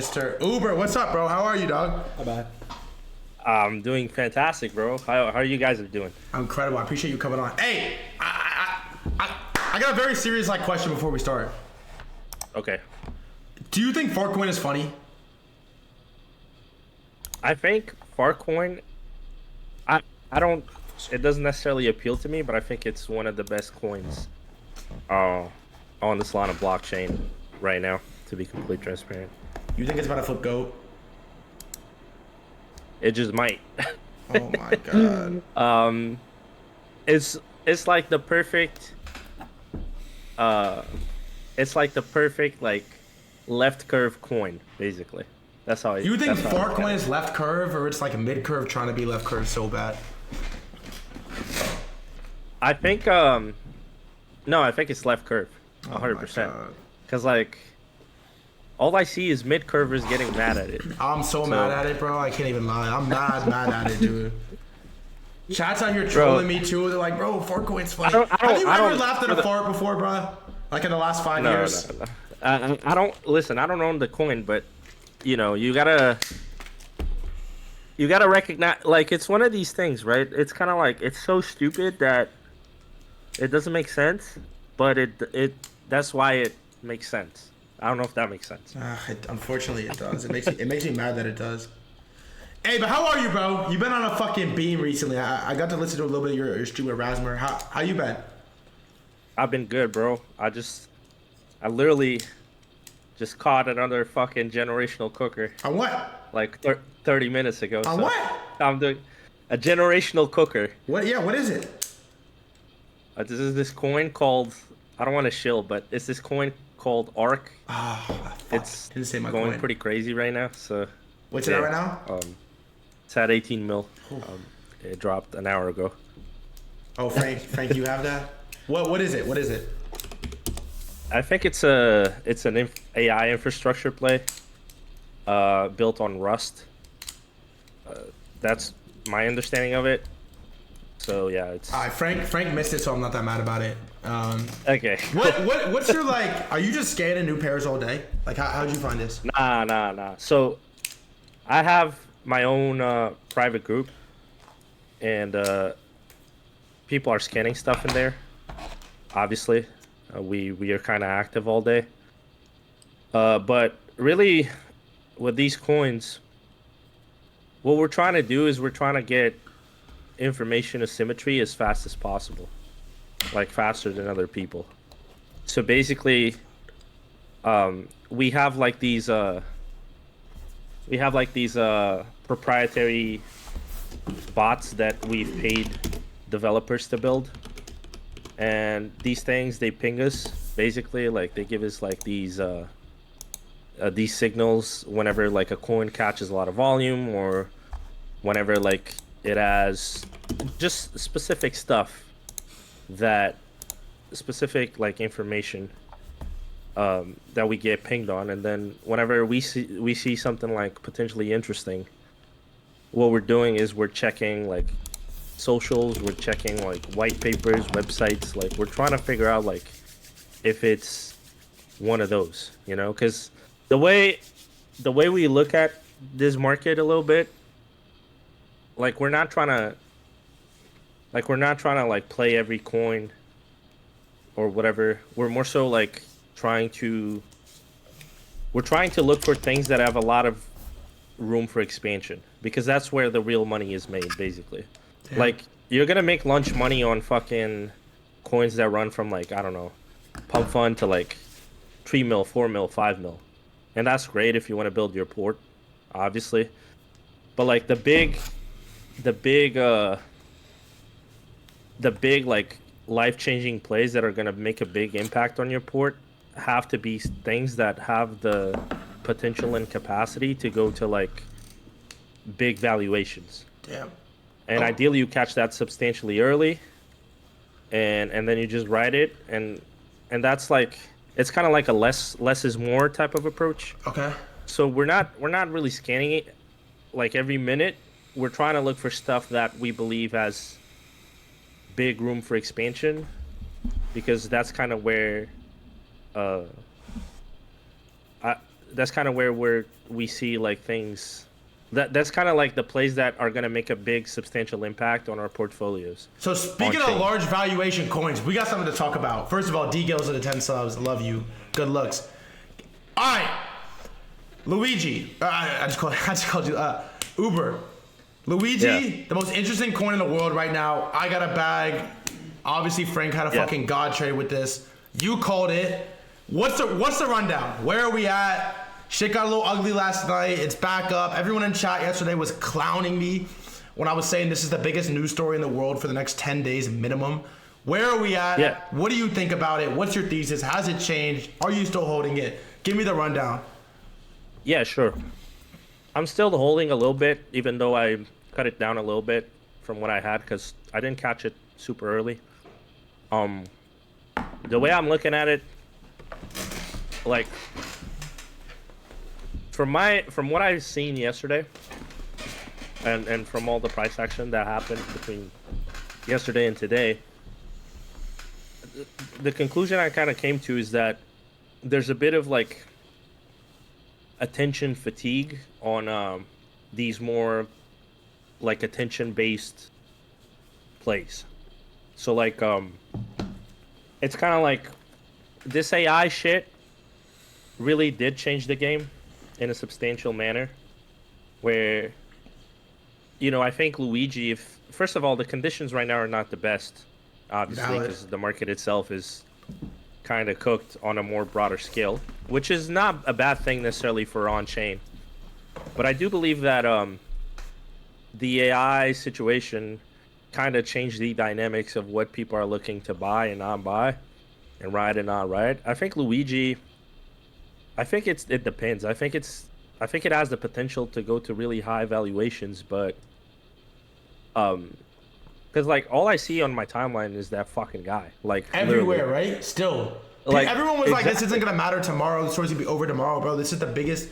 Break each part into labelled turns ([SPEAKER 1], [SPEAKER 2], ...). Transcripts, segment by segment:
[SPEAKER 1] Mr. Uber, what's up, bro? How are you, dog?
[SPEAKER 2] How bad?
[SPEAKER 3] I'm doing fantastic, bro. How are you guys doing?
[SPEAKER 1] I'm incredible. I appreciate you coming on. Hey, I got a very serious question before we start.
[SPEAKER 3] Okay.
[SPEAKER 1] Do you think Farcoin is funny?
[SPEAKER 3] I think Farcoin, I don't. It doesn't necessarily appeal to me, but I think it's one of the best coins, on the Solana blockchain right now. To be completely transparent.
[SPEAKER 1] You think it's about to flip GOAT?
[SPEAKER 3] It just might.
[SPEAKER 1] Oh my god.
[SPEAKER 3] It's like the perfect. It's like the perfect left curve coin, basically. That's how.
[SPEAKER 1] You think Farcoin is left curve, or it's like a mid curve trying to be left curve so bad?
[SPEAKER 3] I think no, I think it's left curve, 100%. Cause all I see is mid curvers getting mad at it.
[SPEAKER 1] I'm so mad at it, bro. I can't even lie. I'm mad at it, dude. Chat's out here trolling me too. They're like, bro, Farcoin's funny. Have you ever laughed at a fart before, bro? Like in the last 5 years?
[SPEAKER 3] No. I don't listen. I don't own the coin, but you know, you gotta recognize. Like, it's one of these things, right? It's kind of like, it's so stupid that it doesn't make sense, but that's why it makes sense. I don't know if that makes sense.
[SPEAKER 1] Unfortunately, it does. It makes me mad that it does. Hey, but how are you, bro? You've been on a fucking beam recently. I got to listen to a little bit of your stream with Rasmer. How you been?
[SPEAKER 3] I've been good, bro. I literally just caught another fucking generational cooker.
[SPEAKER 1] On what?
[SPEAKER 3] Like 30 minutes ago.
[SPEAKER 1] On what?
[SPEAKER 3] I'm doing a generational cooker.
[SPEAKER 1] What? Yeah, what is it?
[SPEAKER 3] This is this coin called, I don't want to shill, but it's this coin called ARC.
[SPEAKER 1] Oh,
[SPEAKER 3] it's going
[SPEAKER 1] coin.
[SPEAKER 3] pretty crazy right now. So
[SPEAKER 1] what's it at right now?
[SPEAKER 3] It's at 18 mil. It dropped an hour ago.
[SPEAKER 1] Oh, Frank, you have that? What is it? What is it?
[SPEAKER 3] I think it's an AI infrastructure play, built on Rust. That's my understanding of it. So yeah, it's.
[SPEAKER 1] Frank missed it, so I'm not that mad about it.
[SPEAKER 3] Okay.
[SPEAKER 1] What's your Are you just scanning new pairs all day? Like, how'd you find this?
[SPEAKER 3] Nah. So, I have my own private group, and people are scanning stuff in there. Obviously, we are kind of active all day. But really, with these coins, what we're trying to do is we're trying to get information asymmetry as fast as possible, like faster than other people. So basically, we have these proprietary bots that we've paid developers to build, and these things, they ping us, basically, like they give us these signals whenever a coin catches a lot of volume, or whenever it has just specific stuff, specific information that we get pinged on. And then whenever we see something potentially interesting, what we're doing is we're checking socials, we're checking white papers, websites, we're trying to figure out if it's one of those, because the way we look at this market a little bit, we're not trying to play every coin or whatever. We're more so trying to look for things that have a lot of room for expansion, because that's where the real money is made, basically. Damn. You're gonna make lunch money on fucking coins that run from I don't know, pump fund to 3 mil, 4 mil, 5 mil, and that's great if you want to build your port, obviously. But the big life-changing plays that are going to make a big impact on your port have to be things that have the potential and capacity to go to big valuations.
[SPEAKER 1] Damn.
[SPEAKER 3] And ideally you catch that substantially early, and then you just ride it, and that's it's kind of a less is more type of approach.
[SPEAKER 1] Okay.
[SPEAKER 3] So we're not really scanning it every minute. We're trying to look for stuff that we believe has big room for expansion, because that's kind of where kind of where we see like things. That's kind of like the plays that are going to make a big substantial impact on our portfolios.
[SPEAKER 1] So speaking of large valuation coins, we got something to talk about. First of all, D-Gills of the 10 subs. Love you. Good looks. All right. Luigi. I just called you Uber. Luigi, the most interesting coin in the world right now. I got a bag. Obviously, Frank had a fucking god trade with this. You called it. What's the rundown? Where are we at? Shit got a little ugly last night. It's back up. Everyone in chat yesterday was clowning me when I was saying this is the biggest news story in the world for the next 10 days minimum. Where are we at?
[SPEAKER 3] Yeah.
[SPEAKER 1] What do you think about it? What's your thesis? Has it changed? Are you still holding it? Give me the rundown.
[SPEAKER 3] Yeah, sure. I'm still holding a little bit, even though I cut it down a little bit from what I had because I didn't catch it super early. The way I'm looking at it, like from what I've seen yesterday, and from all the price action that happened between yesterday and today, the conclusion I kind of came to is that there's a bit of like attention fatigue on these more like attention based plays. So like it's kind of like this AI shit really did change the game in a substantial manner where, you know, I think Luigi, if first of all, the conditions right now are not the best, obviously, because the market itself is kind of cooked on a more broader scale, which is not a bad thing necessarily for on-chain. But I do believe that the AI situation kind of changed the dynamics of what people are looking to buy and not buy, and ride and not ride. I think Luigi, I think it depends. I think it has the potential to go to really high valuations, but because like all I see on my timeline is that fucking guy, like
[SPEAKER 1] everywhere, right? Still, like everyone was like, "This isn't gonna matter tomorrow. The story's gonna be over tomorrow, bro." This is the biggest.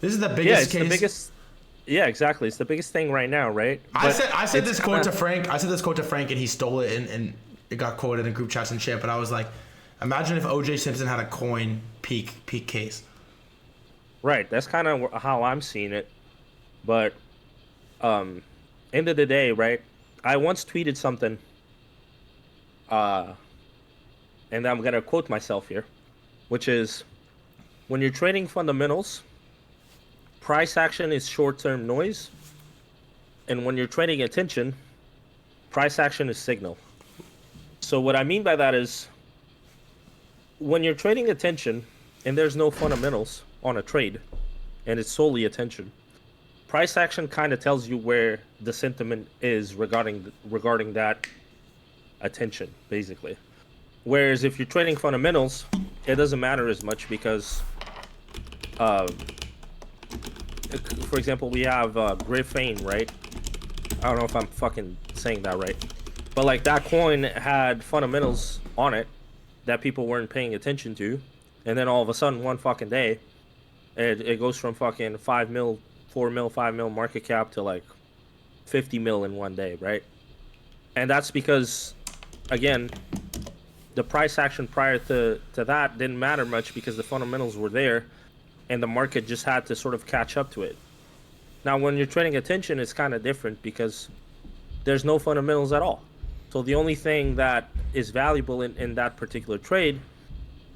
[SPEAKER 1] This is the biggest
[SPEAKER 3] yeah, it's
[SPEAKER 1] case.
[SPEAKER 3] The biggest. Yeah, exactly. It's the biggest thing right now, right?
[SPEAKER 1] I said this quote to Frank. I said this quote to Frank, and he stole it, and it got quoted in group chats and shit. But I was like, imagine if O.J. Simpson had a coin peak case.
[SPEAKER 3] Right. That's kind of how I'm seeing it. But end of the day, right? I once tweeted something, and I'm gonna quote myself here, which is, when you're trading fundamentals, price action is short-term noise, and when you're trading attention, price action is signal. So what I mean by that is, when you're trading attention and there's no fundamentals on a trade, and it's solely attention, price action kind of tells you where the sentiment is regarding that attention, basically. Whereas if you're trading fundamentals, it doesn't matter as much because for example, we have Griffane, right? I don't know if I'm fucking saying that right. But like that coin had fundamentals on it that people weren't paying attention to. And then all of a sudden, one fucking day, it goes from fucking 5 mil, 4 mil, 5 mil market cap to like 50 mil in one day, right? And that's because, again, the price action prior to that didn't matter much because the fundamentals were there. And the market just had to sort of catch up to it. Now, when you're trading attention, it's kind of different because there's no fundamentals at all. So the only thing that is valuable in that particular trade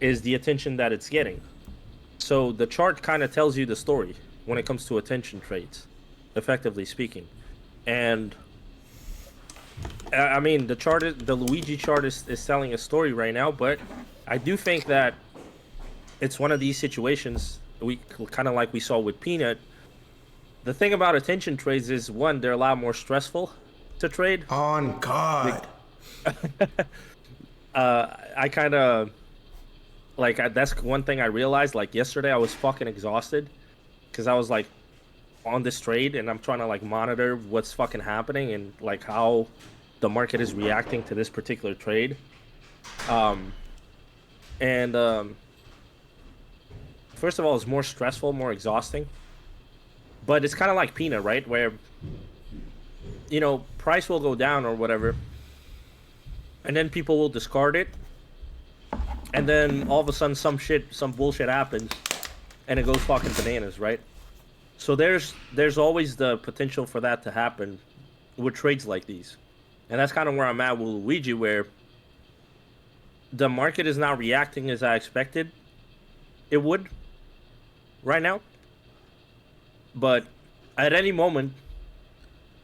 [SPEAKER 3] is the attention that it's getting. So the chart kind of tells you the story when it comes to attention trades, effectively speaking. And I mean, the Luigi chart is telling a story right now, but I do think that it's one of these situations, we kind of like we saw with Peanut. The thing about attention trades is, one, they're a lot more stressful to trade.
[SPEAKER 1] On God.
[SPEAKER 3] I kind of like that's one thing I realized. Like yesterday, I was fucking exhausted because I was like on this trade and I'm trying to like monitor what's fucking happening and like how the market is reacting to this particular trade. First of all, it's more stressful, more exhausting. But it's kind of like Peanut, right? Where, you know, price will go down or whatever. And then people will discard it. And then all of a sudden some bullshit happens. and it goes fucking bananas, right? So there's always the potential for that to happen with trades like these. And that's kind of where I'm at with Luigi, where the market is not reacting as I expected it would right now. But at any moment,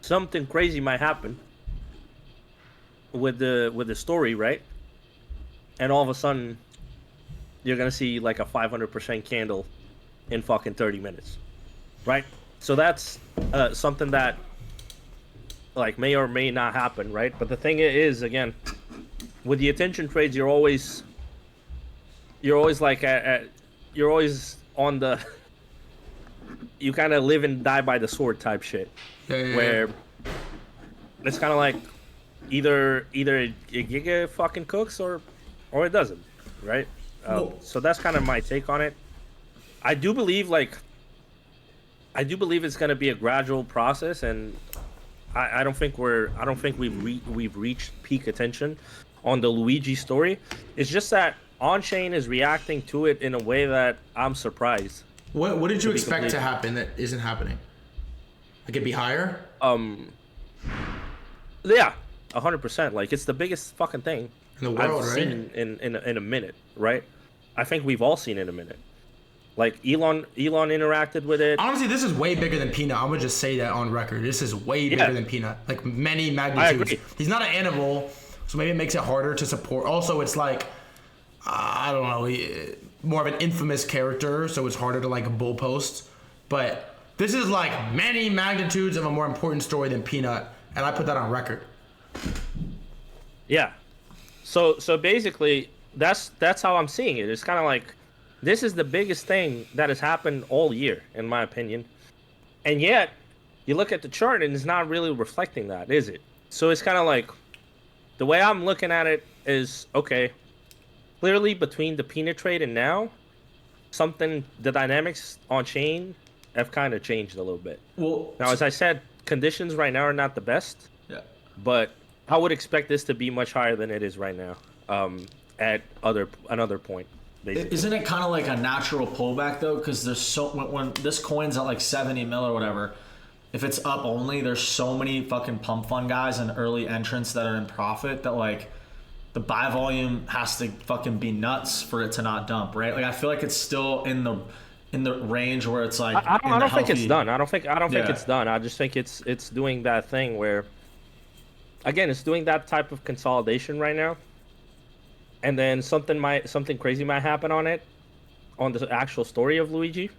[SPEAKER 3] something crazy might happen with the story, right? And all of a sudden, you're gonna see like a 500% candle in fucking 30 minutes, right? So that's something that like may or may not happen, right? But the thing is, again, with the attention trades, you're always like you're always on the you kind of live and die by the sword type shit, where it's kind of like either it giga fucking cooks or it doesn't, right? So that's kind of my take on it. I do believe it's going to be a gradual process, and I don't think we've reached peak attention on the Luigi story. It's just that on-chain is reacting to it in a way that I'm surprised.
[SPEAKER 1] What did you expect to happen that isn't happening? Like it'd be higher?
[SPEAKER 3] Yeah, 100%. Like it's the biggest fucking thing
[SPEAKER 1] in the world,
[SPEAKER 3] I've
[SPEAKER 1] right?
[SPEAKER 3] seen in a minute, right? I think we've all seen it in a minute. Like Elon interacted with it.
[SPEAKER 1] Honestly, this is way bigger than Peanut. I'm gonna just say that on record. This is way bigger than Peanut. Like many magnitudes.
[SPEAKER 3] I agree.
[SPEAKER 1] He's not an animal, so maybe it makes it harder to support. Also, it's like I don't know, more of an infamous character, so it's harder to like bull post. But this is like many magnitudes of a more important story than Peanut, and I put that on record.
[SPEAKER 3] Yeah. So basically, that's how I'm seeing it. It's kind of like this is the biggest thing that has happened all year, in my opinion. And yet, you look at the chart and it's not really reflecting that, is it? So it's kind of like the way I'm looking at it is okay. Clearly, between the Peanut trade and now, the dynamics on chain have kind of changed a little bit. Well, now, as I said, conditions right now are not the best.
[SPEAKER 2] Yeah.
[SPEAKER 3] But I would expect this to be much higher than it is right now. At another point, basically.
[SPEAKER 2] Isn't it kind of like a natural pullback though? Because there's when this coin's at like 70 mil or whatever, if it's up only, there's so many fucking pump fund guys and early entrants that are in profit that like the buy volume has to fucking be nuts for it to not dump, right? Like I feel like it's still in the range where it's like
[SPEAKER 3] I don't think it's done. I don't think it's done. I just think it's doing that thing where, again, it's doing that type of consolidation right now. And then something crazy might happen on the actual story of Luigi,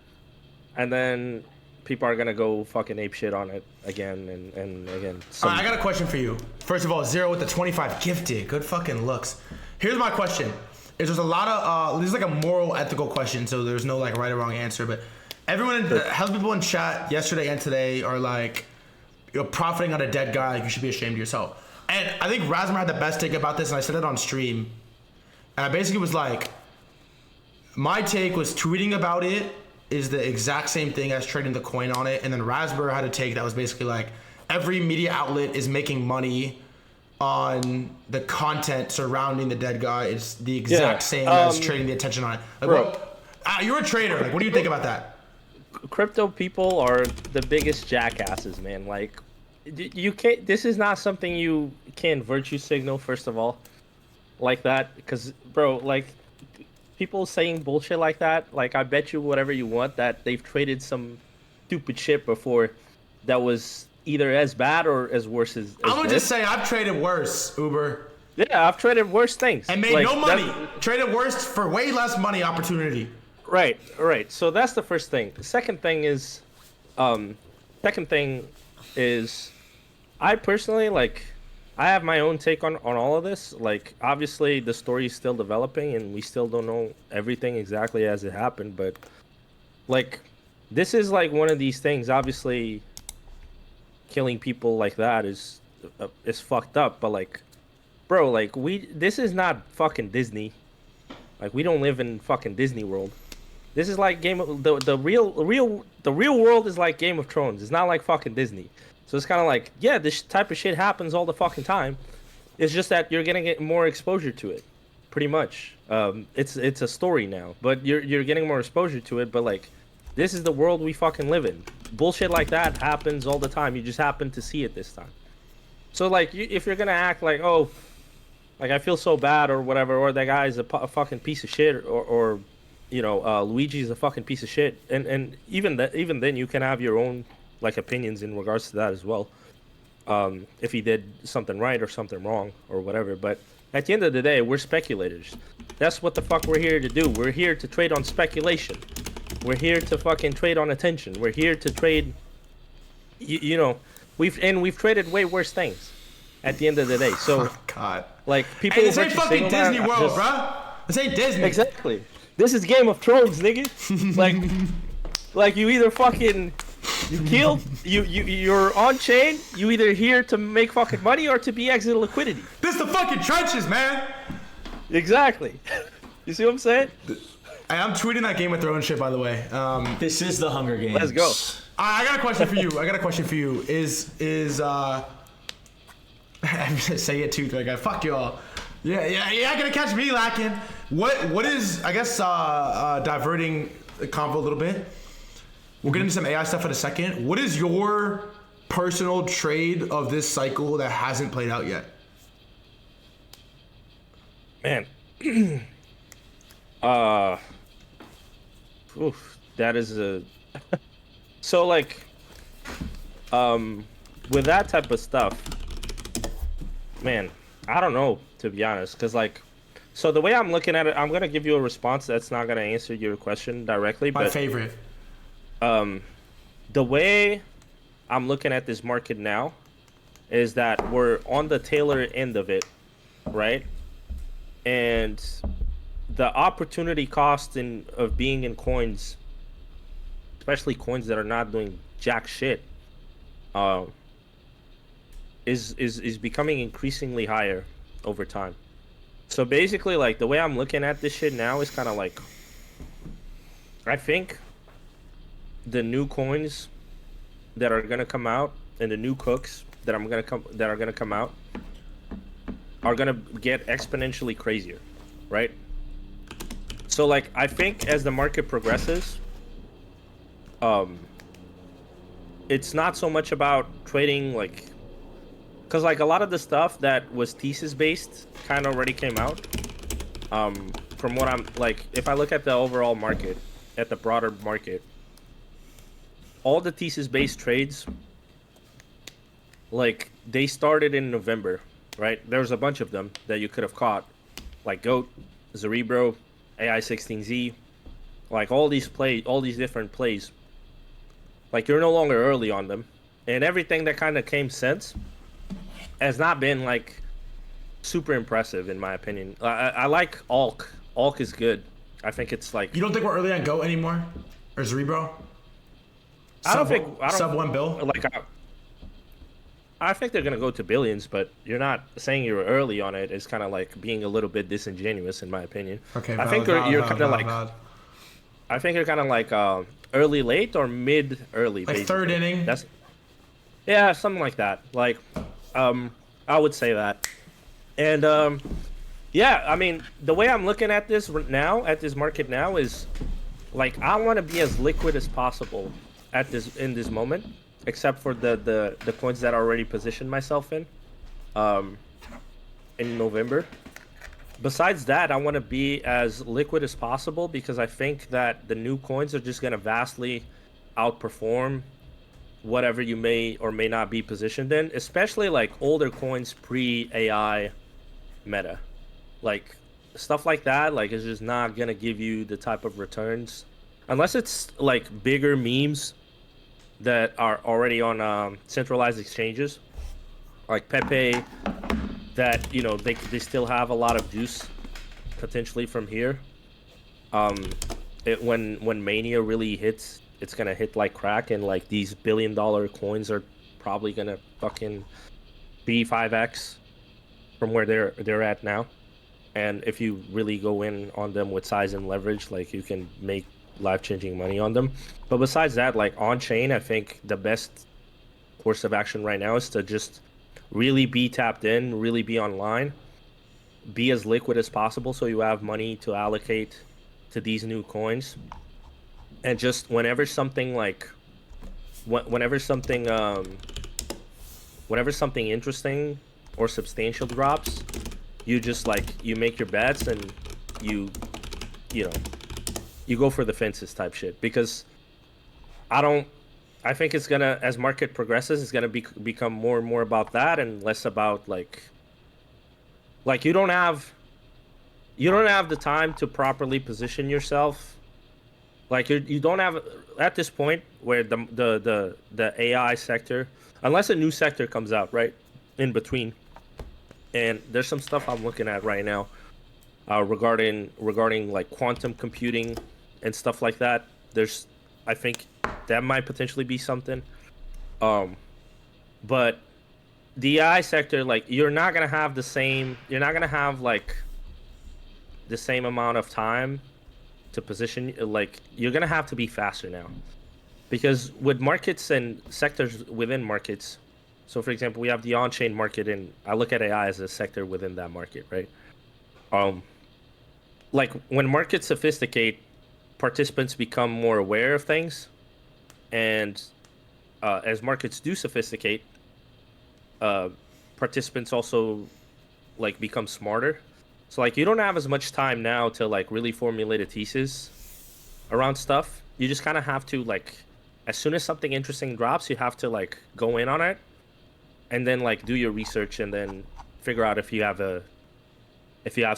[SPEAKER 3] and then people are gonna go fucking ape shit on it again and again.
[SPEAKER 1] All right, I got a question for you. First of all, Zero with the 25 gifted. Good fucking looks. Here's my question. There's a lot of this is like a moral, ethical question, so there's no like right or wrong answer. But how's people in chat yesterday and today are like, you're profiting on a dead guy. Like you should be ashamed of yourself. And I think Razmer had the best take about this, and I said it on stream. And I basically was like, my take was tweeting about it is the exact same thing as trading the coin on it. And then Raspberry had a take that was basically like, every media outlet is making money on the content surrounding the dead guy. It's the exact same as trading the attention on it. Like,
[SPEAKER 3] bro,
[SPEAKER 1] you're a trader. Like, what do you think about that?
[SPEAKER 3] Crypto people are the biggest jackasses, man. Like, you can't. This is not something you can virtue signal, first of all, like that. Because, bro, like, people saying bullshit like that, like, I bet you whatever you want that they've traded some stupid shit before that was either as bad or as worse as
[SPEAKER 1] I'm gonna
[SPEAKER 3] this.
[SPEAKER 1] just say I've traded worse, Uber.
[SPEAKER 3] Yeah, I've traded worse things.
[SPEAKER 1] And made no money. Traded worse for way less money opportunity.
[SPEAKER 3] Right. So that's the first thing. The second thing is, I personally, like, I have my own take on all of this. Like, obviously, the story is still developing, and we still don't know everything exactly as it happened. But, like, this is, like, one of these things. Obviously, killing people like that is fucked up. But, like, bro, like, this is not fucking Disney. Like, we don't live in fucking Disney World. This is like the real world is like Game of Thrones. It's not like fucking Disney. So it's kind of like, yeah, this type of shit happens all the fucking time. It's just that you're gonna get more exposure to it. pretty much. It's a story now, but you're getting more exposure to it. But like, this is the world we fucking live in. Bullshit like that happens all the time. You just happen to see it this time. So like, if you're gonna act like, oh, like I feel so bad or whatever, or that guy's a fucking piece of shit, or you know, Luigi's a fucking piece of shit, and even then you can have your own like opinions in regards to that as well. If he did something right or something wrong or whatever, but at the end of the day, we're speculators. That's what the fuck we're here to do. We're here to trade on speculation. We're here to fucking trade on attention. We're here to trade. You know, we've traded way worse things. At the end of the day, so
[SPEAKER 1] oh, God,
[SPEAKER 3] like people.
[SPEAKER 1] Hey, this ain't fucking Disney World, bro. This ain't Disney.
[SPEAKER 3] Exactly. This is Game of Thrones, nigga. like you either fucking you kill you're on chain. You either here to make fucking money or to be exit liquidity.
[SPEAKER 1] This is the fucking trenches, man.
[SPEAKER 3] Exactly. You see what I'm saying?
[SPEAKER 1] I'm tweeting that Game of Thrones shit, by the way.
[SPEAKER 2] This is the Hunger Games.
[SPEAKER 3] Let's go.
[SPEAKER 1] I got a question for you. Is I'm gonna say it too, like fuck y'all. Yeah, you're not gonna catch me lacking. What is, I guess, diverting the convo a little bit. We'll get into some AI stuff in a second. What is your personal trade of this cycle that hasn't played out yet?
[SPEAKER 3] Man. That is a so like with that type of stuff, man, I don't know, to be honest, because like, so the way I'm looking at it, I'm gonna give you a response that's not gonna answer your question directly.
[SPEAKER 1] My
[SPEAKER 3] but
[SPEAKER 1] favorite.
[SPEAKER 3] The way I'm looking at this market now is that we're on the tailor end of it, right? And the opportunity cost of being in coins, especially coins that are not doing jack shit, is becoming increasingly higher over time. So basically, like, the way I'm looking at this shit now is kind of like, I think the new coins that are gonna come out and the new cooks that are gonna come out are gonna get exponentially crazier, right? So like, I think as the market progresses, it's not so much about trading, like, because like a lot of the stuff that was thesis based kind of already came out. From what I'm like, if I look at the overall market, at the broader market, all the thesis based trades, like, they started in November, right? There's a bunch of them that you could have caught, like GOAT, Cerebro, AI16Z, like all these different plays. Like, you're no longer early on them, and everything that kind of came since has not been like super impressive in my opinion. I like ALK. ALK is good. I think it's like,
[SPEAKER 1] You don't think we're early on GOAT anymore, or Cerebro? Sub 1 bill.
[SPEAKER 3] Like, I think they're gonna go to billions, but you're not saying you're early on it. Is kind of like being a little bit disingenuous in my opinion.
[SPEAKER 1] Okay,
[SPEAKER 3] I think you're kind of like, I think you're kind of like early late or mid early.
[SPEAKER 1] Like
[SPEAKER 3] basically.
[SPEAKER 1] third inning.
[SPEAKER 3] Yeah, something like that. Like, I would say that. And yeah, I mean, the way I'm looking at this now, at this market now, is like, I want to be as liquid as possible in this moment, except for the coins that I already positioned myself in November. Besides that, I want to be as liquid as possible because I think that the new coins are just going to vastly outperform whatever you may or may not be positioned in, especially like older coins pre-AI meta. Like, stuff like that, like, is just not going to give you the type of returns unless it's like bigger memes that are already on centralized exchanges like Pepe, that, you know, they still have a lot of juice potentially from here. When Mania really hits, it's gonna hit like crack, and like these billion-dollar coins are probably gonna fucking be 5x from where they're at now. And if you really go in on them with size and leverage, like, you can make life-changing money on them. But besides that, like, on chain, I think the best course of action right now is to just really be tapped in, really be online, be as liquid as possible so you have money to allocate to these new coins. And just whenever something interesting or substantial drops, you just you make your bets and you go for the fences type shit. Because I think it's gonna, as market progresses, it's gonna become more and more about that and less about like you don't have the time to properly position yourself. Like you don't have, at this point where the AI sector, unless a new sector comes out right in between, and there's some stuff I'm looking at right now regarding like quantum computing and stuff like that. I think that might potentially be something. But the AI sector, like you're not gonna have the same amount of time to position. Like you're gonna have to be faster now, because with markets and sectors within markets. So for example, we have the on-chain market, and I look at AI as a sector within that market, right? Like when markets sophisticate, participants become more aware of things, and as markets do sophisticate, participants also like become smarter. So like you don't have as much time now to like really formulate a thesis around stuff. You just kind of have to, like, as soon as something interesting drops, you have to like go in on it, and then like do your research, and then figure out if you have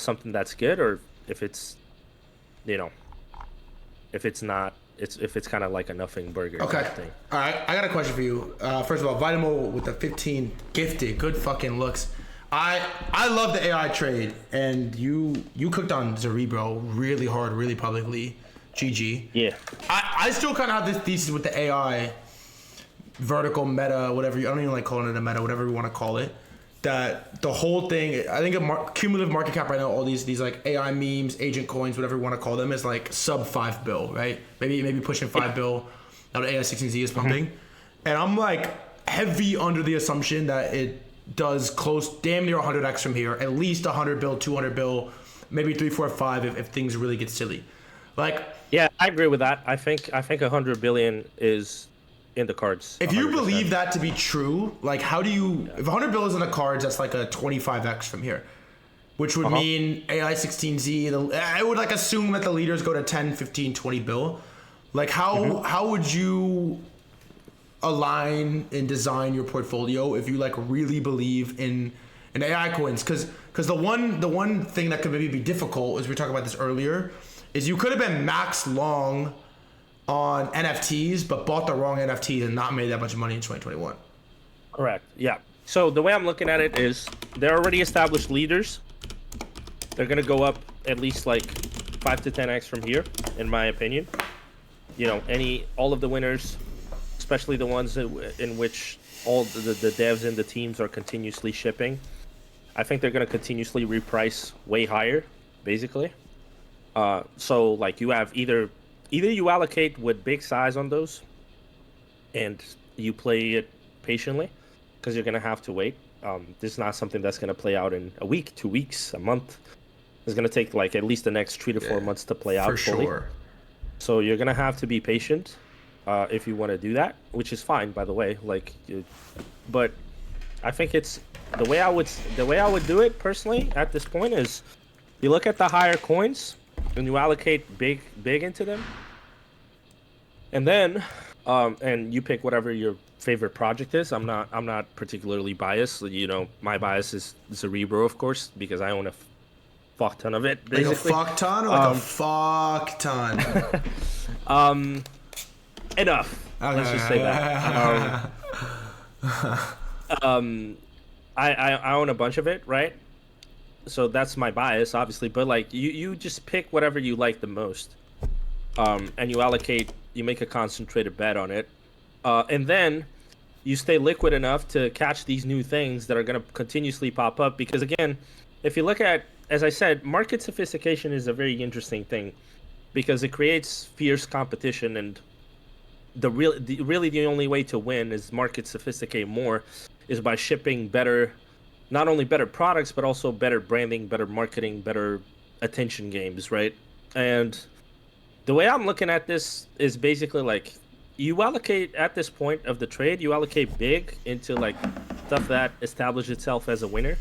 [SPEAKER 3] something that's good, or if it's, if it's not, if it's kind of like a nothing burger.
[SPEAKER 1] Okay.
[SPEAKER 3] Type thing.
[SPEAKER 1] All right. I got a question for you. First of all, Vitamo with the 15 gifted, good fucking looks. I love the AI trade, and you cooked on Cerebro really hard, really publicly. GG.
[SPEAKER 3] Yeah.
[SPEAKER 1] I still kind of have this thesis with the AI vertical meta, whatever. I don't even like calling it a meta, whatever you want to call it. That the whole thing, I think cumulative market cap right now, all these like AI memes, agent coins, whatever you want to call them, is like sub 5 bill, right? Maybe pushing 5 bill. Now the AI16Z is pumping, and I'm like heavy under the assumption that it does close damn near 100x from here, at least 100 bill, 200 bill, maybe 3, 4, 5 if things really get silly. Like,
[SPEAKER 3] yeah, I agree with that. I think 100 billion is in the cards.
[SPEAKER 1] If you believe that to be true, like how do you, if 100 bill is in the cards, that's like a 25x from here, which would mean AI16Z, I would like assume that the leaders go to 10, 15, 20 bill. Like how would you align and design your portfolio if you like really believe in AI coins? Because the one thing that could maybe be difficult, as we were talking about this earlier, is you could have been max long on NFTs, but bought the wrong NFTs and not made that much money in 2021.
[SPEAKER 3] Correct. Yeah. So the way I'm looking at it is they're already established leaders. They're gonna go up at least like 5 to 10x from here, in my opinion. All of the winners, especially the ones in which all the devs and the teams are continuously shipping, I think they're gonna continuously reprice way higher, basically. So like you have either you allocate with big size on those and you play it patiently, because you're going to have to wait. This is not something that's going to play out in a week, 2 weeks, a month. It's going to take like at least the next 3 to 4 months to play out
[SPEAKER 1] for
[SPEAKER 3] fully.
[SPEAKER 1] Sure.
[SPEAKER 3] So you're going to have to be patient if you want to do that, which is fine, by the way. But I think it's the way I would do it personally at this point is you look at the higher coins and you allocate big into them, and then and you pick whatever your favorite project is. I'm not particularly biased. My bias is Cerebro, of course, because I own a fuck ton of it. Basically.
[SPEAKER 1] Like a fuck ton, or like a fuck ton.
[SPEAKER 3] Enough.
[SPEAKER 1] Okay.
[SPEAKER 3] Let's just say that. I own a bunch of it, right? So that's my bias, obviously, but like you just pick whatever you like the most, and you make a concentrated bet on it, and then you stay liquid enough to catch these new things that are going to continuously pop up. Because again, if you look at, as I said, market sophistication is a very interesting thing, because it creates fierce competition, and the only way to win is market sophisticate more is by shipping better not only better products but also better branding, better marketing, better attention games, right? And the way I'm looking at this is basically like you allocate at this point of the trade, you allocate big into like stuff that established itself as a winner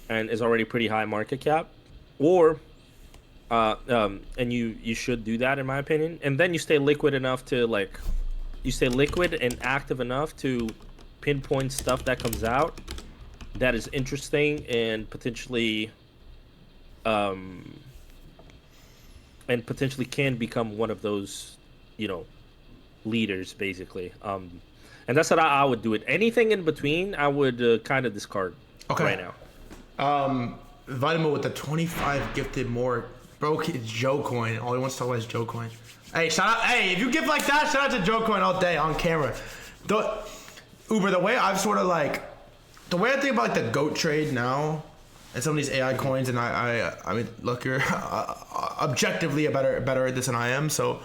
[SPEAKER 3] and is already pretty high market cap, or and you should do that in my opinion, and then you stay liquid enough to like you stay liquid and active enough to pinpoint stuff that comes out that is interesting and potentially can become one of those, you know, leaders basically. And that's what I would do it. Anything in between, I would kind of discard right now.
[SPEAKER 1] Vitamin with the 25 gifted more. Bro, it's Joe Coin. All he wants to talk about is Joe Coin. Hey, shout out. Hey, if you give like that, shout out to Joe Coin all day on camera. Uber, the way I've sort of like, the way I think about like the GOAT trade now, and some of these AI coins, and I mean, look, you're objectively better at this than I am, so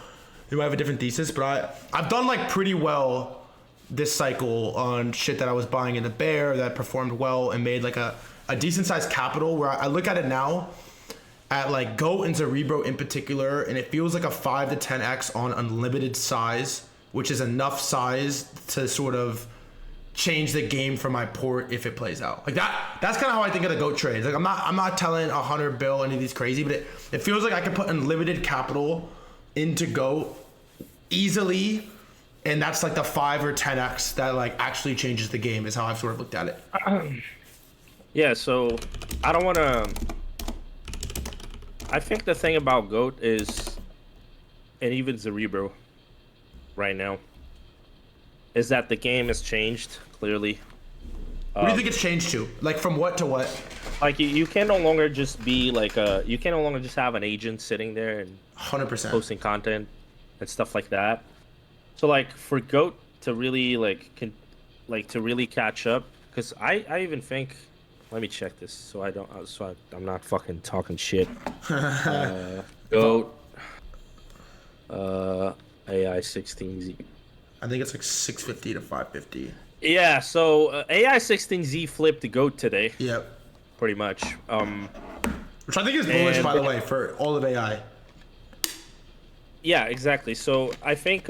[SPEAKER 1] you might have a different thesis, but I've done like pretty well this cycle on shit that I was buying in the bear that performed well and made like a decent sized capital, where I look at it now at like GOAT and Cerebro in particular, and it feels like a 5 to 10x on unlimited size, which is enough size to sort of change the game for my port if it plays out. Like that's kind of how I think of the GOAT trades. Like I'm not telling 100 bill any of these crazy, but it feels like I can put unlimited capital into GOAT easily, and that's like the 5 or 10x that like actually changes the game is how I've sort of looked at it.
[SPEAKER 3] Yeah, so I don't want to. I think the thing about GOAT is, and even Cerebro right now, is that the game has changed clearly.
[SPEAKER 1] What do you think it's changed to? Like from what to what?
[SPEAKER 3] Like you can no longer just be like you can no longer just have an agent sitting there and
[SPEAKER 1] 100%
[SPEAKER 3] posting content and stuff like that. So like for GOAT to really to really catch up, because I even think, let me check this so I'm not fucking talking shit. GOAT AI 16Z.
[SPEAKER 1] I think it's like 650 to 550.
[SPEAKER 3] Yeah, so AI 16Z flipped the GOAT today.
[SPEAKER 1] Yep.
[SPEAKER 3] Pretty much.
[SPEAKER 1] Which I think is bullish, by the way, for all of AI.
[SPEAKER 3] Yeah, exactly. So I think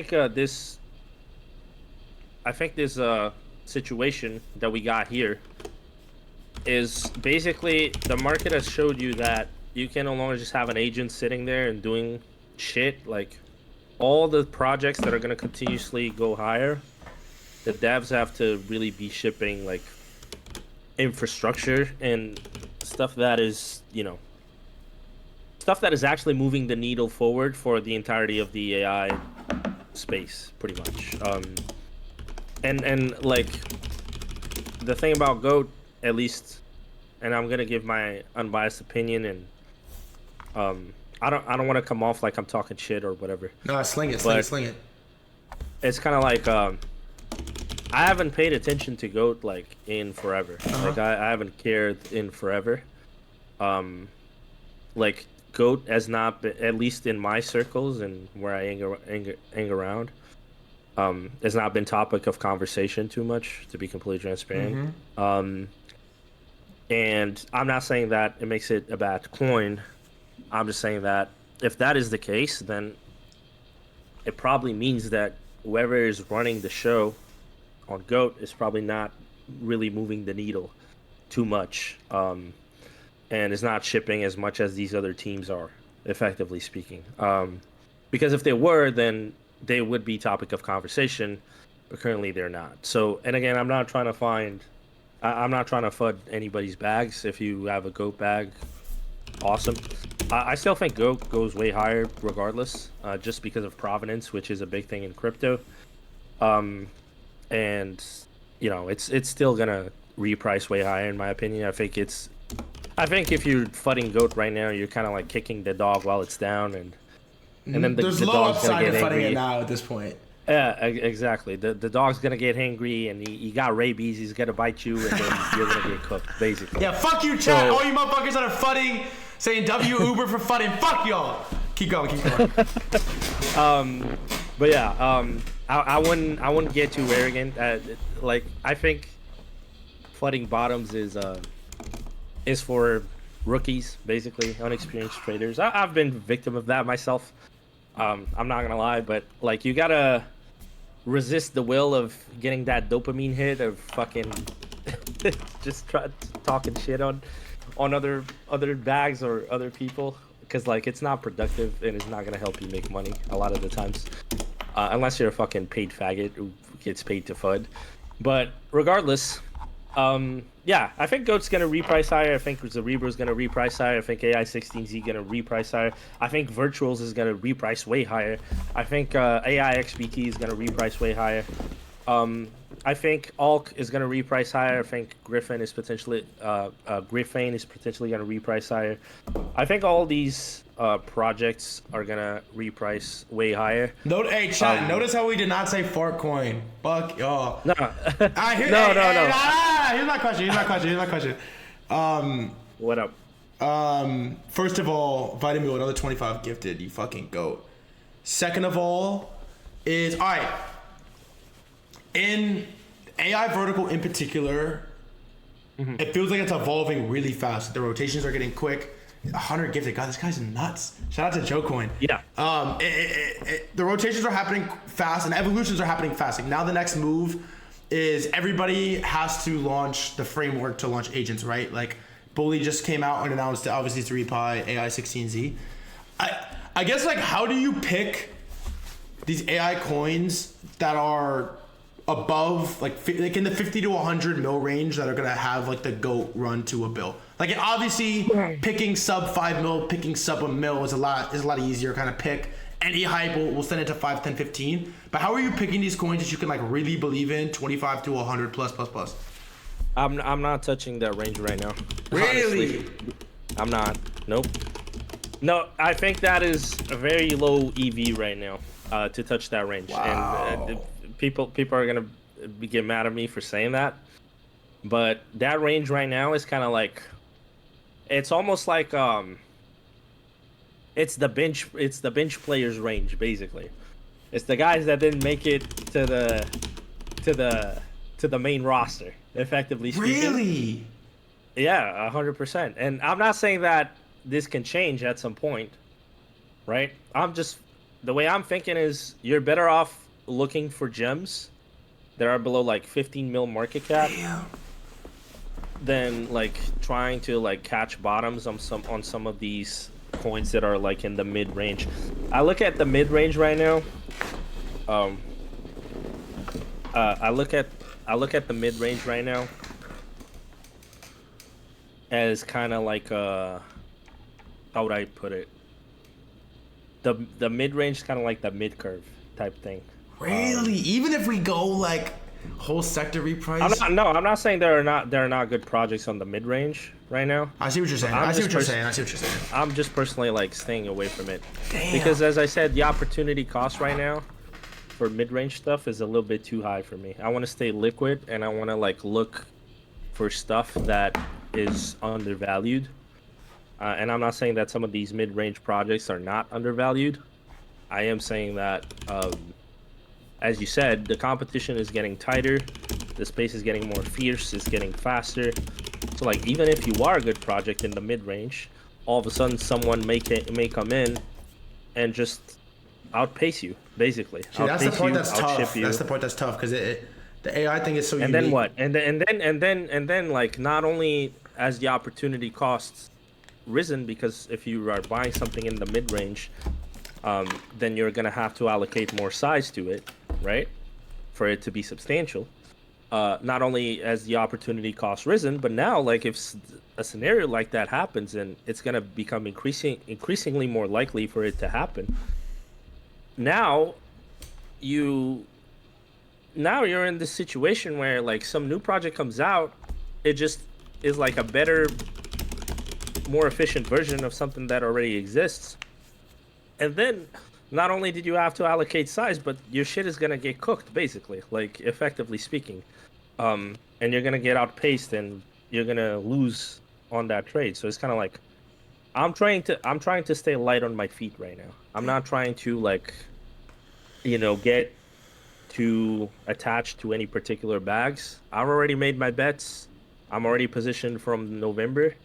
[SPEAKER 3] this situation that we got here is basically the market has showed you that you can no longer just have an agent sitting there and doing shit. Like all the projects that are going to continuously go higher, the devs have to really be shipping like infrastructure and stuff that is, you know, stuff that is actually moving the needle forward for the entirety of the AI space, pretty much. And like the thing about GOAT, at least, and I'm gonna give my unbiased opinion, and I don't want to come off like I'm talking shit or whatever.
[SPEAKER 1] No, sling it.
[SPEAKER 3] It's kind of like I haven't paid attention to GOAT like in forever. Like I haven't cared in forever. Like GOAT has not been, at least in my circles and where I hang around, has not been topic of conversation too much, to be completely transparent. And I'm not saying that it makes it a bad coin. I'm just saying that if that is the case, then it probably means that whoever is running the show on GOAT is probably not really moving the needle too much, and is not shipping as much as these other teams are, effectively speaking. Because if they were, then they would be topic of conversation, but currently they're not. So, and again, I'm not trying to FUD anybody's bags. If you have a GOAT bag, awesome. I still think GOAT goes way higher regardless, just because of provenance, which is a big thing in crypto. And you know, it's still gonna reprice way higher in my opinion. I think if you're FUDding GOAT right now, you're kind of like kicking the dog while it's down, and then the dog's gonna get angry.
[SPEAKER 1] It now at this point.
[SPEAKER 3] Yeah, exactly. The dog's gonna get angry, and he got rabies. He's gonna bite you, and then you're gonna get cooked, basically.
[SPEAKER 1] Yeah, fuck you, chat. All you motherfuckers that are FUDding, saying W Uber for FUDding. Fuck y'all. Keep going.
[SPEAKER 3] But yeah, I wouldn't get too arrogant. Like I think flooding bottoms is for rookies, basically unexperienced traders. I've been victim of that myself. I'm not gonna lie, but like you gotta resist the will of getting that dopamine hit of fucking just talking shit on other bags or other people, because like it's not productive and it's not gonna help you make money a lot of the times, unless you're a fucking paid faggot who gets paid to FUD. But regardless, yeah, I think GOAT's gonna reprice higher. I think Cerebro's gonna reprice higher. I think AI16Z gonna reprice higher. I think Virtuals is gonna reprice way higher. I think AI is gonna reprice way higher. I think Alk is gonna reprice higher. I think Griffin is potentially gonna reprice higher. I think all these projects are gonna reprice way higher.
[SPEAKER 1] Hey, chat. Notice how we did not say Fortcoin. Fuck y'all.
[SPEAKER 3] No.
[SPEAKER 1] Here's my question.
[SPEAKER 3] What up?
[SPEAKER 1] First of all, Vitamin another 25 gifted. You fucking goat. Second of all, is all right. In AI vertical in particular, it feels like it's evolving really fast. The rotations are getting quick. 100 gifted. God, this guy's nuts. Shout out to JoeCoin.
[SPEAKER 3] Yeah.
[SPEAKER 1] The rotations are happening fast and evolutions are happening fast. Like now the next move is everybody has to launch the framework to launch agents, right? Like Bully just came out and announced obviously it's repi AI16Z. I guess like how do you pick these AI coins that are above like in the 50 to 100 mil range that are gonna have like the GOAT run to a bill? Like obviously picking sub 5 mil, picking sub a mil is a lot easier kind of pick. Any hype will send it to 5, 10, 15. But how are you picking these coins that you can like really believe in 25 to 100 plus?
[SPEAKER 3] I'm not touching that range right now.
[SPEAKER 1] Really?
[SPEAKER 3] Honestly. I'm not. Nope. No, I think that is a very low EV right now to touch that range.
[SPEAKER 1] Wow.
[SPEAKER 3] And people are gonna get mad at me for saying that, but that range right now is kind of like, it's almost like it's the bench players range basically. It's the guys that didn't make it to the main roster, effectively speaking.
[SPEAKER 1] Really?
[SPEAKER 3] Yeah, 100%. And I'm not saying that this can change at some point, right? The way I'm thinking is you're better off looking for gems that are below like 15 mil market cap.
[SPEAKER 1] Damn.
[SPEAKER 3] Than like trying to like catch bottoms on some of these coins that are like in the mid range. I look at the mid range right now. I look at the mid range right now as kind of like how would I put it? The mid range is kind of like the mid curve type thing.
[SPEAKER 1] Really? Even if we go like whole sector reprice?
[SPEAKER 3] I'm not saying there are not good projects on the mid range right now.
[SPEAKER 1] I see what you're saying. I see what you're saying.
[SPEAKER 3] I'm just personally like staying away from it.
[SPEAKER 1] Damn.
[SPEAKER 3] Because as I said, the opportunity cost right now for mid range stuff is a little bit too high for me. I want to stay liquid and I want to like look for stuff that is undervalued. And I'm not saying that some of these mid range projects are not undervalued. I am saying that as you said, the competition is getting tighter, the space is getting more fierce, it's getting faster. So like even if you are a good project in the mid-range, all of a sudden someone may come in and just outpace you, basically.
[SPEAKER 1] See, that's the point that's tough. That's the point that's tough because the AI thing is so unique.
[SPEAKER 3] And then what? And then like not only has the opportunity costs risen, because if you are buying something in the mid-range, then you're gonna have to allocate more size to it, right, for it to be substantial. Not only has the opportunity cost risen, but now like if a scenario like that happens, and it's gonna become increasingly more likely for it to happen. Now you're in this situation where like some new project comes out, it just is like a better, more efficient version of something that already exists. And then not only did you have to allocate size, but your shit is gonna get cooked, basically, like effectively speaking. And you're gonna get outpaced and you're gonna lose on that trade. So it's kind of like I'm trying to stay light on my feet right now. I'm not trying to like, get to attach to any particular bags. I've already made my bets. I'm already positioned from November.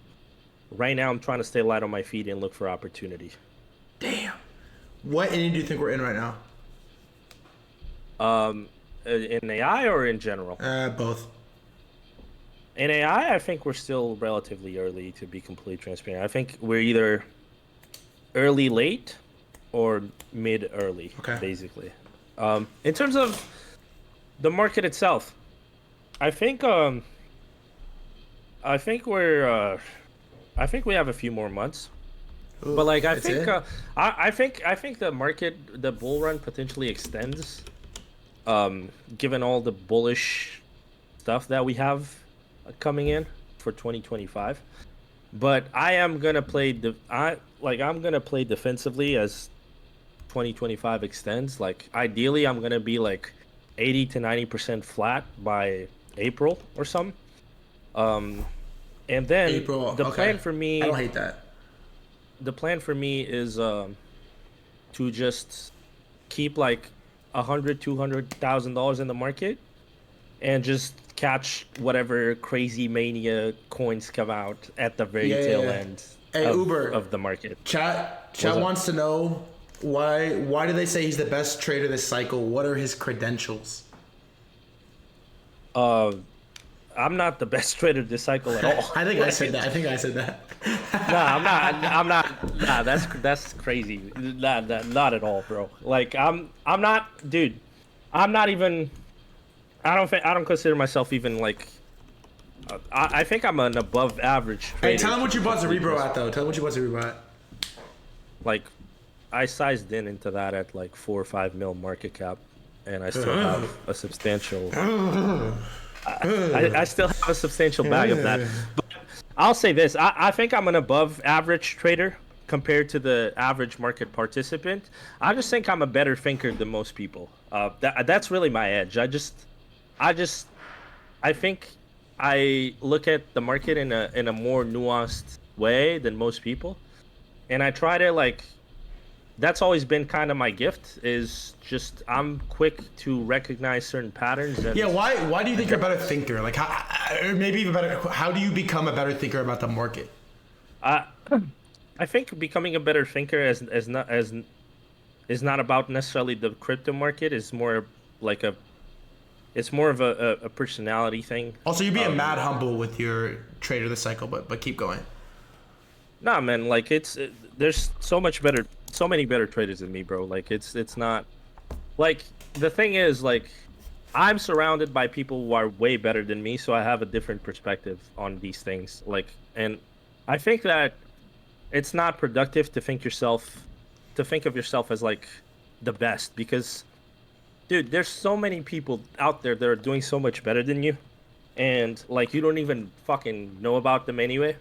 [SPEAKER 3] Right now, I'm trying to stay light on my feet and look for opportunity.
[SPEAKER 1] Damn. What inning do you think we're in right now?
[SPEAKER 3] In AI or in general?
[SPEAKER 1] Both.
[SPEAKER 3] In AI, I think we're still relatively early, to be completely transparent. I think we're either early late or mid early, basically. In terms of the market itself, I think we have a few more months.
[SPEAKER 1] Ooh,
[SPEAKER 3] but like I think the market, the bull run potentially extends, given all the bullish stuff that we have coming in for 2025. But I am gonna play I'm gonna play defensively as 2025 extends. Like ideally, I'm gonna be like 80 to 90% flat by April or something. And then plan for me.
[SPEAKER 1] I don't hate that.
[SPEAKER 3] The plan for me is to just keep like $100,000-$200,000 in the market and just catch whatever crazy mania coins come out at the very tail end of the market.
[SPEAKER 1] Chat wants to know why do they say he's the best trader this cycle? What are his credentials?
[SPEAKER 3] I'm not the best trader this cycle at all.
[SPEAKER 1] I think I said that.
[SPEAKER 3] I'm not. Nah, that's crazy. Not at all, bro. Like I'm not, dude. I'm not even. I don't consider myself even like. I think I'm an above average trader.
[SPEAKER 1] Hey, tell him what you bought Cerebro at though. Tell him what you bought Cerebro at.
[SPEAKER 3] Like, I sized into that at like 4 or 5 mil market cap, and I still have a substantial. I still have a substantial bag of that. But I'll say this. I think I'm an above average trader compared to the average market participant. I just think I'm a better thinker than most people. That's really my edge. I think I look at the market in a more nuanced way than most people. And I try to like, that's always been kind of my gift, is just I'm quick to recognize certain patterns. And
[SPEAKER 1] why do you think you're a better thinker? Like, how do you become a better thinker about the market?
[SPEAKER 3] I think becoming a better thinker is not about necessarily the crypto market. It's more like it's more of a personality thing.
[SPEAKER 1] Also, you're being mad humble with your trader this cycle, but keep going.
[SPEAKER 3] Nah, man, like there's so many better traders than me, bro. Like it's not like, the thing is, like, I'm surrounded by people who are way better than me, so I have a different perspective on these things. Like, and I think that it's not productive to think of yourself as like the best, because dude, there's so many people out there that are doing so much better than you, and like you don't even fucking know about them anyway.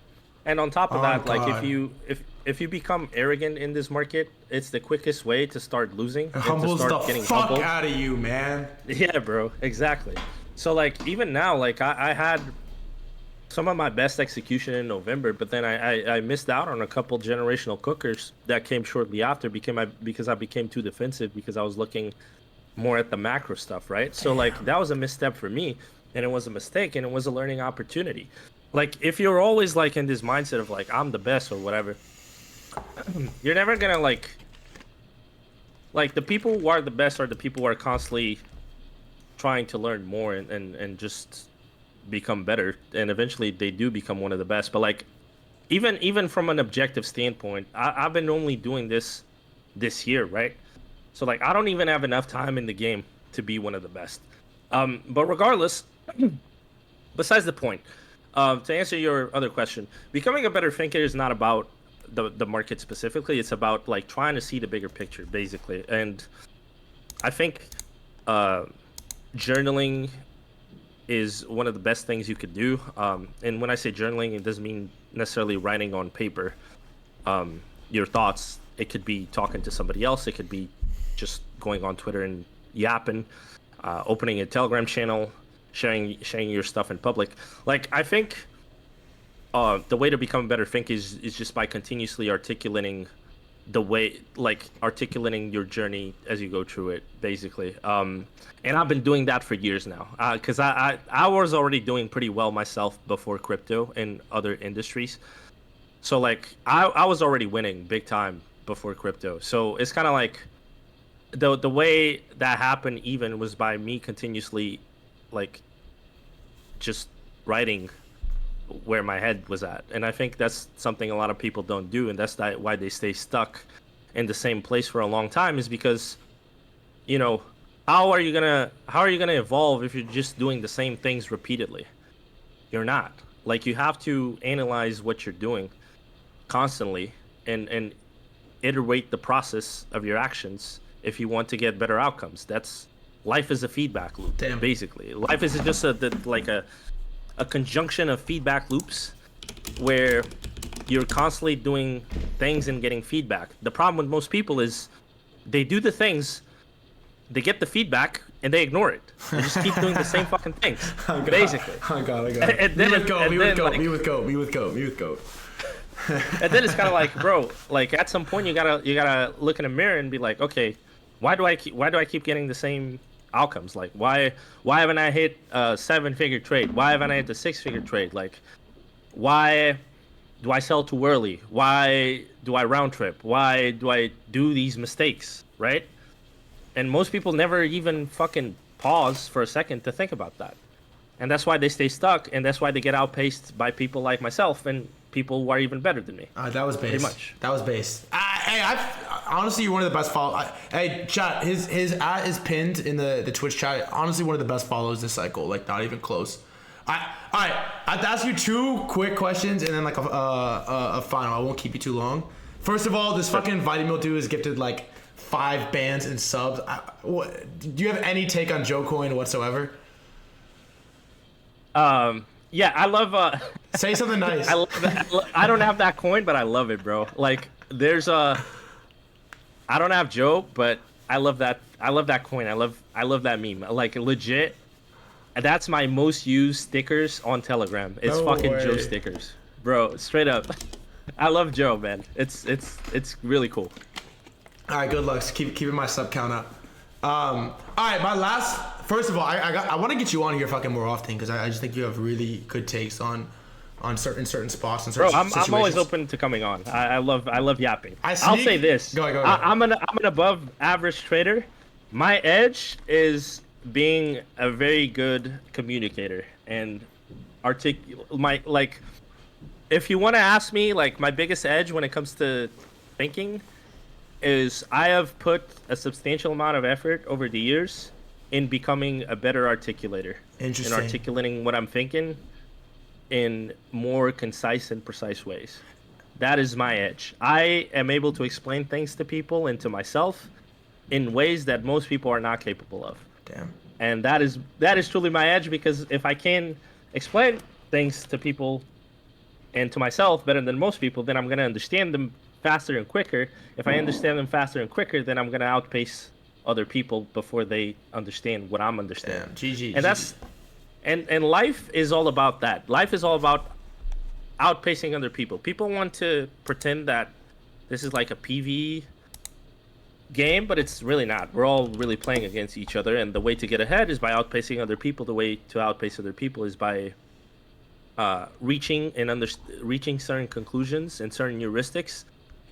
[SPEAKER 3] And on top of that,
[SPEAKER 1] God.
[SPEAKER 3] like if you become arrogant in this market, it's the quickest way to start losing.
[SPEAKER 1] It humbles the fuck out of you, man.
[SPEAKER 3] Yeah, bro, exactly. So like even now, like I had some of my best execution in November, but then I missed out on a couple generational cookers that came shortly after because I became too defensive, because I was looking more at the macro stuff, right? So like that was a misstep for me, and it was a mistake, and it was a learning opportunity. Like, if you're always like in this mindset of like I'm the best or whatever, you're never gonna like the people who are the best are the people who are constantly trying to learn more and just become better, and eventually they do become one of the best. But like even from an objective standpoint, I've been only doing this year, right? So like I don't even have enough time in the game to be one of the best. But regardless, besides the point. To answer your other question, becoming a better thinker is not about the market specifically. It's about like trying to see the bigger picture, basically. And I think journaling is one of the best things you could do. And when I say journaling, it doesn't mean necessarily writing on paper your thoughts. It could be talking to somebody else. It could be just going on Twitter and yapping, opening a Telegram channel, sharing your stuff in public. Like, I think the way to become a better thinker is just by continuously articulating the way, like articulating your journey as you go through it, basically. And I've been doing that for years now, because I was already doing pretty well myself before crypto and other industries. So like I was already winning big time before crypto. So it's kind of like the way that happened even was by me continuously like just writing where my head was at. And I think that's something a lot of people don't do, and that's why they stay stuck in the same place for a long time, is because, you know, how are you gonna evolve if you're just doing the same things repeatedly? You're not. Like, you have to analyze what you're doing constantly and iterate the process of your actions if you want to get better outcomes. That's life is a feedback loop.
[SPEAKER 1] Damn.
[SPEAKER 3] Basically. Life is just a conjunction of feedback loops where you're constantly doing things and getting feedback. The problem with most people is they do the things, they get the feedback, and they ignore it. They just keep doing the same fucking things, basically.
[SPEAKER 1] I got it. Me with goat.
[SPEAKER 3] And then it's kind of like, bro, like at some point you gotta look in a mirror and be like, okay, why do I keep getting the same outcomes? Like, why haven't I hit a 7-figure trade? Why haven't I hit the 6-figure trade? Like, why do I sell too early? Why do I round trip? Why do I do these mistakes, right? And most people never even fucking pause for a second to think about that. And that's why they stay stuck, and that's why they get outpaced by people like myself and people who are even better than me.
[SPEAKER 1] That was based.
[SPEAKER 3] Pretty much.
[SPEAKER 1] That was based. Hey, honestly, you're one of the best followers. Hey, chat, his ad is pinned in the Twitch chat. Honestly, one of the best follows this cycle. Like, not even close. All right, I have to ask you 2 quick questions and then like a final. I won't keep you too long. First of all, this fucking Vitameal dude is gifted like 5 bands and subs. Do you have any take on Joe Coin whatsoever?
[SPEAKER 3] Yeah, I love.
[SPEAKER 1] Say something nice.
[SPEAKER 3] I love that. I don't have that coin, but I love it, bro. Like, there's I don't have Joe, but I love that. I love that coin. I love that meme. Like, legit. That's my most used stickers on Telegram. It's fucking Joe stickers, bro. Straight up. I love Joe, man. It's really cool.
[SPEAKER 1] All right, good luck. Keeping my sub count up. All right, my last. First of all, I want to get you on here fucking more often because I just think you have really good takes on certain spots and certain situations.
[SPEAKER 3] I'm always open to coming on. I love yapping. I'll say this.
[SPEAKER 1] Go ahead.
[SPEAKER 3] I'm an above average trader. My edge is being a very good communicator and if you want to ask me, like, my biggest edge when it comes to thinking is I have put a substantial amount of effort over the years in becoming a better articulator.
[SPEAKER 1] Interesting.
[SPEAKER 3] In articulating what I'm thinking in more concise and precise ways. That is my edge. I am able to explain things to people and to myself in ways that most people are not capable of.
[SPEAKER 1] Damn.
[SPEAKER 3] And that is truly my edge, because if I can explain things to people and to myself better than most people, then I'm going to understand them faster and quicker. If I understand them faster and quicker, then I'm going to outpace other people before they understand what I'm understanding.
[SPEAKER 1] Damn. GG.
[SPEAKER 3] And that's and life is all about that. Life is all about outpacing other people. People want to pretend that this is like a PvE game, but it's really not. We're all really playing against each other, and the way to get ahead is by outpacing other people. The way to outpace other people is by reaching certain conclusions and certain heuristics,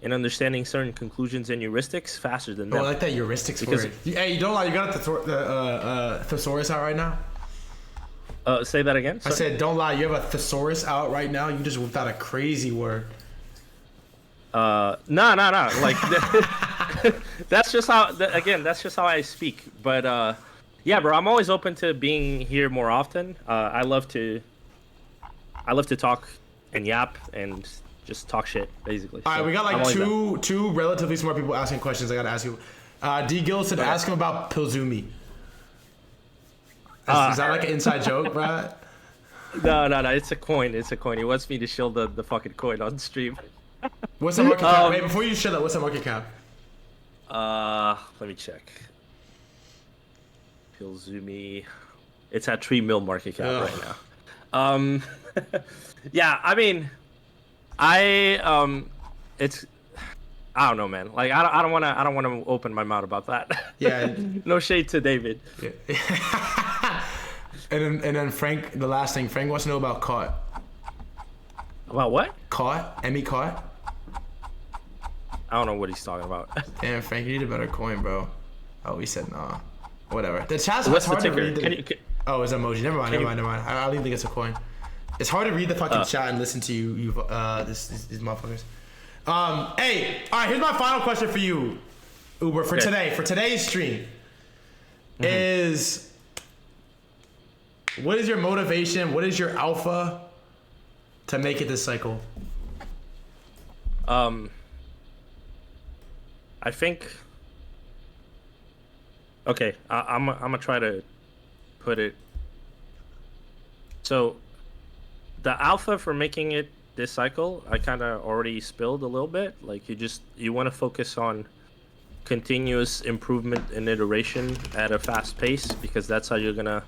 [SPEAKER 3] and understanding certain conclusions and heuristics faster than them.
[SPEAKER 1] Oh, I like that heuristics word. Hey, you don't lie. You got the thesaurus out right now?
[SPEAKER 3] Say that again?
[SPEAKER 1] Sorry. I said, don't lie. You have a thesaurus out right now? You just whipped out a crazy word.
[SPEAKER 3] No. Like, that's just how. That's just how I speak. But yeah, bro, I'm always open to being here more often. I love to talk and yap and just talk shit, basically. All
[SPEAKER 1] right, we got like two relatively smart people asking questions. I gotta ask you. D. Gill said, ask him about Pilzumi. Is that like an inside joke, bro?
[SPEAKER 3] No. It's a coin. He wants me to show the fucking coin on stream.
[SPEAKER 1] What's the market cap? Wait, before you show that, what's the market cap?
[SPEAKER 3] Let me check. Pilzumi. It's at 3 mil market cap right now. Yeah, I mean, I I don't know, man. Like I don't want to open my mouth about that.
[SPEAKER 1] Yeah.
[SPEAKER 3] No shade to David.
[SPEAKER 1] Yeah. and then Frank, the last thing, Frank wants to know about caught.
[SPEAKER 3] About what?
[SPEAKER 1] Caught? Emmy caught?
[SPEAKER 3] I don't know what he's talking about.
[SPEAKER 1] Damn, Frank, you need a better coin, bro. Oh, he said nah. Whatever. The chat's
[SPEAKER 3] What's the
[SPEAKER 1] hard to
[SPEAKER 3] ticker?
[SPEAKER 1] read. Oh, it's emoji. Never mind. I don't even think it's a coin. It's hard to read the fucking chat and listen to these motherfuckers. Hey, all right. Here's my final question for you, Uber, for today. For today's stream, is what is your motivation? What is your alpha to make it this cycle?
[SPEAKER 3] I think. Okay, I'm gonna try to put it. So, the alpha for making it this cycle, I kind of already spilled a little bit. Like you want to focus on continuous improvement and iteration at a fast pace, because that's how you're gonna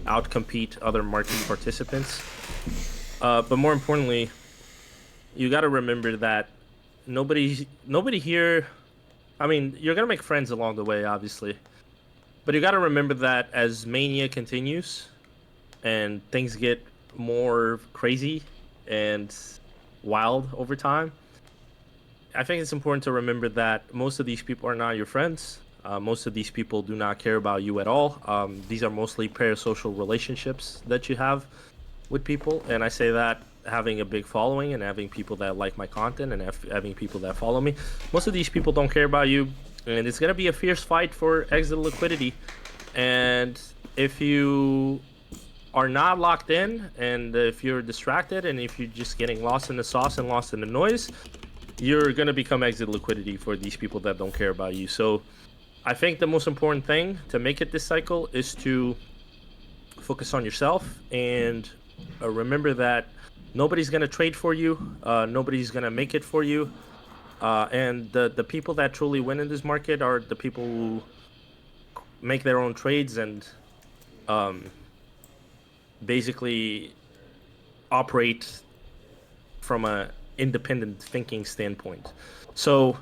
[SPEAKER 3] outcompete other market participants. But more importantly, you got to remember that nobody here. I mean, you're gonna make friends along the way, obviously, but you got to remember that as mania continues and things get more crazy and wild over time, I think it's important to remember that most of these people are not your friends. Most of these people do not care about you at all. These are mostly parasocial relationships that you have with people, and I say that having a big following and having people that like my content and having people that follow me. Most of these people don't care about you, and it's going to be a fierce fight for exit liquidity. And if you are not locked in, and if you're distracted, and if you're just getting lost in the sauce and lost in the noise, you're going to become exit liquidity for these people that don't care about you. So I think the most important thing to make it this cycle is to focus on yourself and remember that nobody's going to trade for you. Nobody's going to make it for you. And the people that truly win in this market are the people who make their own trades and basically operate from a independent thinking standpoint. So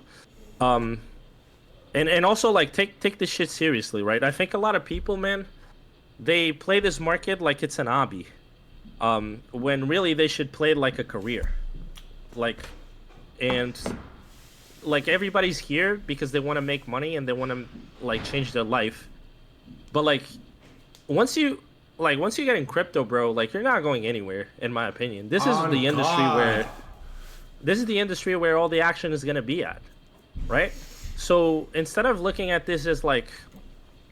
[SPEAKER 3] and also, like, take this shit seriously, right? I think a lot of people, man, they play this market like it's an hobby, when really they should play it like a career. Like everybody's here because they want to make money and they want to like change their life. But like once you get in crypto, bro, like you're not going anywhere, in my opinion. This is the industry where all the action is going to be at, right? So instead of looking at this as like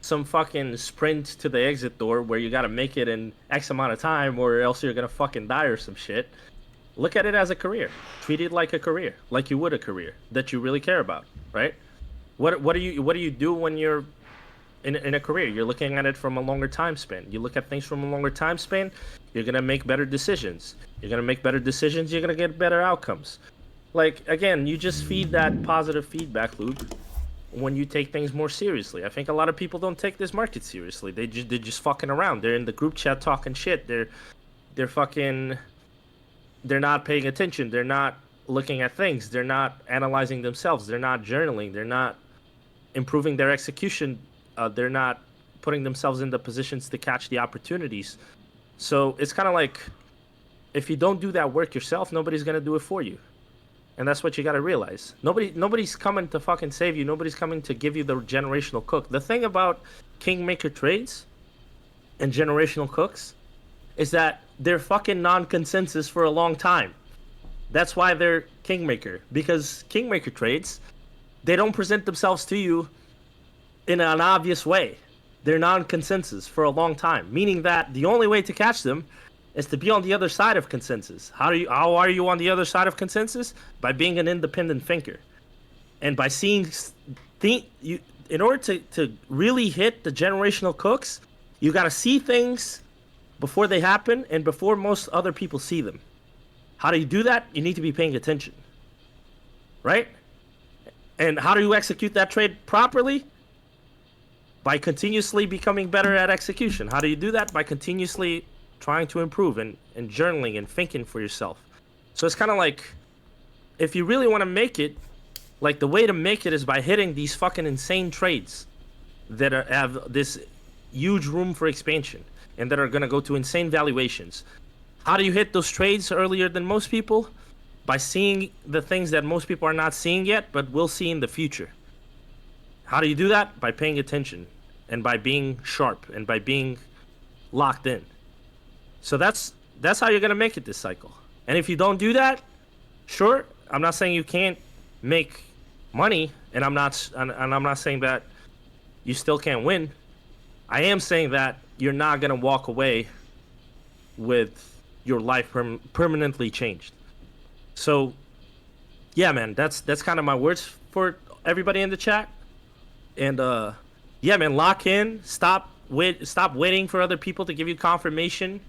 [SPEAKER 3] some fucking sprint to the exit door where you got to make it in X amount of time or else you're going to fucking die or some shit, look at it as a career. Treat it like a career, like you would a career that you really care about, right? What do you do when you're in a career? You're looking at it from a longer time span. You look at things from a longer time span, you're going to make better decisions. You're going to make better decisions, you're going to get better outcomes. Like, again, you just feed that positive feedback loop when you take things more seriously. I think a lot of people don't take this market seriously. They're just fucking around. They're in the group chat talking shit. They're not paying attention. They're not looking at things. They're not analyzing themselves. They're not journaling. They're not improving their execution. They're not putting themselves in the positions to catch the opportunities. So it's kind of like, if you don't do that work yourself, nobody's going to do it for you. And that's what you got to realize. Nobody's coming to fucking save you. Nobody's coming to give you the generational cook. The thing about kingmaker trades and generational cooks is that they're fucking non-consensus for a long time. That's why they're kingmaker. Because kingmaker trades, they don't present themselves to you in an obvious way. They're non-consensus for a long time. Meaning that the only way to catch them is to be on the other side of consensus. How are you on the other side of consensus? By being an independent thinker. And by seeing... in order to really hit the generational cooks, you got to see things before they happen and before most other people see them. How do you do that? You need to be paying attention. Right? And how do you execute that trade properly? By continuously becoming better at execution. How do you do that? By continuously trying to improve and journaling and thinking for yourself. So it's kind of like, if you really want to make it, Like, the way to make it is by hitting these fucking insane trades that have this huge room for expansion and that are going to go to insane valuations. How do you hit those trades earlier than most people? By seeing the things that most people are not seeing yet, but will see in the future. How do you do that? By paying attention and by being sharp and by being locked in. So that's how you're going to make it this cycle. And if you don't do that, sure, I'm not saying you can't make money, and I'm not saying that you still can't win. I am saying that you're not going to walk away with your life permanently changed. So, yeah, man, that's kind of my words for everybody in the chat. And yeah, man, lock in. Stop waiting for other people to give you confirmation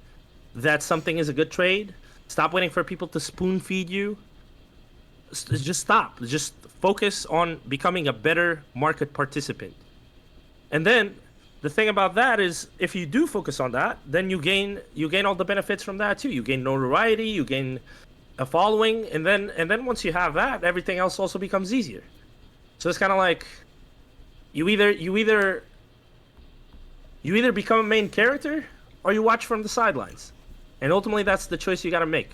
[SPEAKER 3] that something is a good trade. Stop waiting for people to spoon feed you. Just stop. Just focus on becoming a better market participant. And then the thing about that is, if you do focus on that, then you gain all the benefits from that too. You gain notoriety, you gain a following, and then once you have that, everything else also becomes easier. So it's kind of like you either become a main character or you watch from the sidelines. And ultimately that's the choice you got to make.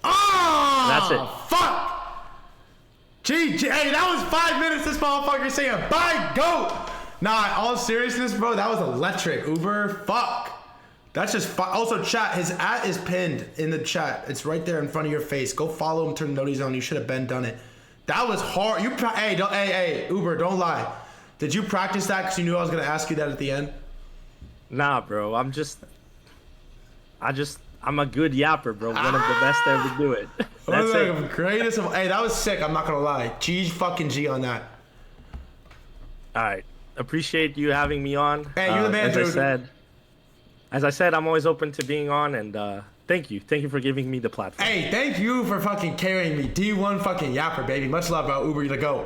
[SPEAKER 1] Oh,
[SPEAKER 3] that's it.
[SPEAKER 1] Fuck. Gee, hey, that was 5 minutes. This motherfucker saying bye, goat. Nah, all seriousness, bro, that was electric. Uber, fuck. That's just also, chat, his @ is pinned in the chat. It's right there in front of your face. Go follow him, turn the noties on. You should have done it. That was hard. Hey, Uber, don't lie. Did you practice that because you knew I was gonna ask you that at the end?
[SPEAKER 3] Nah, bro. I'm a good yapper, bro. One of the best to ever do it. That's it.
[SPEAKER 1] The greatest of. Hey, that was sick. I'm not gonna lie. G on that.
[SPEAKER 3] All right. Appreciate you having me on.
[SPEAKER 1] Hey, you're the man, dude.
[SPEAKER 3] As I said, I'm always open to being on, and thank you. Thank you for giving me the platform.
[SPEAKER 1] Hey, thank you for fucking carrying me. D1 fucking yapper, baby. Much love, bro. Uber, you to go.